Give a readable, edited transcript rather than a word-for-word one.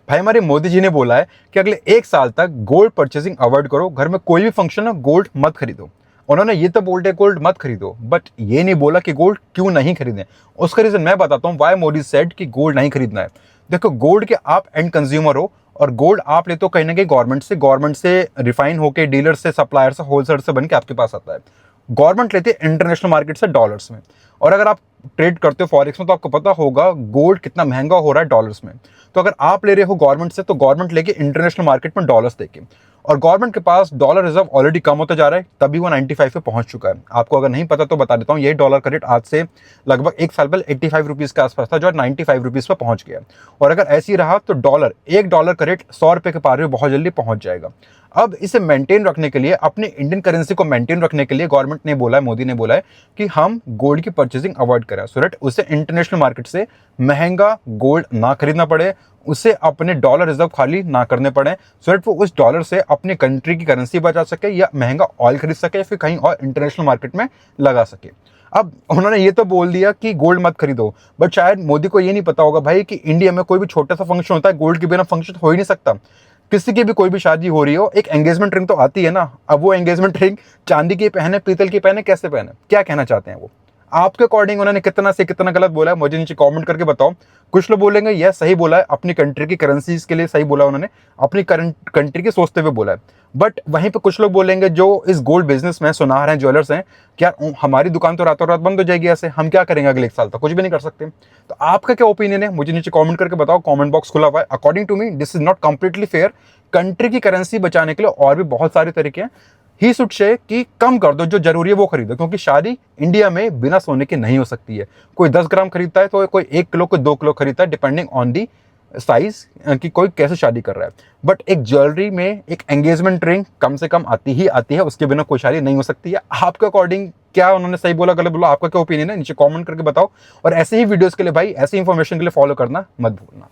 भाई हमारे मोदी जी ने बोला है कि अगले 1 साल तक गोल्ड परचेजिंग अवॉइड करो, घर में कोई भी फंक्शन है गोल्ड मत खरीदो। उन्होंने ये तो बोल दिया गोल्ड मत खरीदो, बट ये नहीं बोला कि गोल्ड क्यों नहीं खरीदें। उसका रीजन मैं बताता हूँ व्हाई मोदी सेड कि गोल्ड नहीं खरीदना है। देखो, गोल्ड के आप एंड कंज्यूमर हो और गोल्ड आप लेते हो कहीं ना कहीं गवर्नमेंट से रिफाइन होकर डीलर से, सप्लायर से, होलसेलर से बन के आपके पास आता है। गवर्नमेंट लेती है इंटरनेशनल मार्केट से डॉलर्स में। और अगर आप ट्रेड करते हो फॉरेक्स में तो आपको पता होगा गोल्ड कितना महंगा हो रहा है डॉलर्स में। तो अगर आप ले रहे हो गवर्नमेंट से तो गवर्नमेंट लेके इंटरनेशनल मार्केट में डॉलर्स देके, और गवर्नमेंट के पास डॉलर रिजर्व ऑलरेडी कम होता जा रहा है, तभी वो 95 पे पहुंच चुका है। आपको अगर नहीं पता तो बता देता हूँ, यही डॉलर का रेट आज से लगभग 1 साल पहले 85 रुपीज़ के आसपास था, जो 95 रुपीज़ पर पहुंच गया। और अगर ऐसे ही रहा तो $1 का रेट 100 रुपये के पार भी बहुत जल्दी पहुंच जाएगा। अब इसे मेंटेन रखने के लिए, अपनी इंडियन करेंसी को मेंटेन रखने के लिए गवर्नमेंट ने बोला है, मोदी ने बोला है कि हम गोल्ड की परचेजिंग अवॉइड करें, सो दैट उसे इंटरनेशनल मार्केट से महंगा गोल्ड ना खरीदना पड़े, उसे अपने डॉलर रिजर्व खाली ना करने पड़े, सो दैट वो उस डॉलर से अपनी कंट्री की करेंसी बचा सके या महंगा ऑयल खरीद सके या फिर कहीं और इंटरनेशनल मार्केट में लगा सके। अब उन्होंने ये तो बोल दिया कि गोल्ड मत खरीदो, बट शायद मोदी को ये नहीं पता होगा भाई कि इंडिया में कोई भी छोटा सा फंक्शन होता है, गोल्ड के बिना फंक्शन हो ही नहीं सकता। किसी की भी कोई भी शादी हो रही हो, एक एंगेजमेंट रिंग तो आती है ना। अब वो एंगेजमेंट रिंग चांदी की पहने, पीतल की पहने, कैसे पहने, क्या कहना चाहते हैं वो? आपके अकॉर्डिंग उन्होंने कितना से कितना गलत बोला है, मुझे नीचे कमेंट करके बताओ। कुछ लोग बोलेंगे यह सही बोला है, अपनी कंट्री की करेंसीज के लिए सही बोला, उन्होंने अपनी कंट्री के सोचते हुए बोला है। बट वहीं पे कुछ लोग बोलेंगे जो इस गोल्ड बिजनेस में सुनार हैं, ज्वेलर्स हैं, क्या हमारी दुकान तो रातों रात बंद हो जाएगी, ऐसे हम क्या करेंगे अगले 1 साल तक? कुछ भी नहीं कर सकते। तो आपका क्या ओपिनियन है, मुझे नीचे कमेंट करके बताओ। कमेंट बॉक्स खुला हुआ है। According to me this is not completely fair. Country की करेंसी बचाने के लिए और भी बहुत सारे तरीके हैं। ही शुड से कि कम कर दो, जो जरूरी है वो खरीदो, क्योंकि शादी इंडिया में बिना सोने के नहीं हो सकती है। कोई 10 ग्राम खरीदता है तो कोई 1 किलो, कोई 2 किलो खरीदता है, डिपेंडिंग ऑन दी साइज कि कोई कैसे शादी कर रहा है। बट एक ज्वेलरी में एक एंगेजमेंट रिंग कम से कम आती ही आती है, उसके बिना कोई शादी नहीं हो सकती है। आपके अकॉर्डिंग क्या उन्होंने सही बोला, गलत बोला, आपका क्या ओपिनियन है, नीचे कमेंट करके बताओ। और ऐसे ही वीडियोस के लिए भाई, ऐसी इंफॉर्मेशन के लिए फॉलो करना मत भूलना।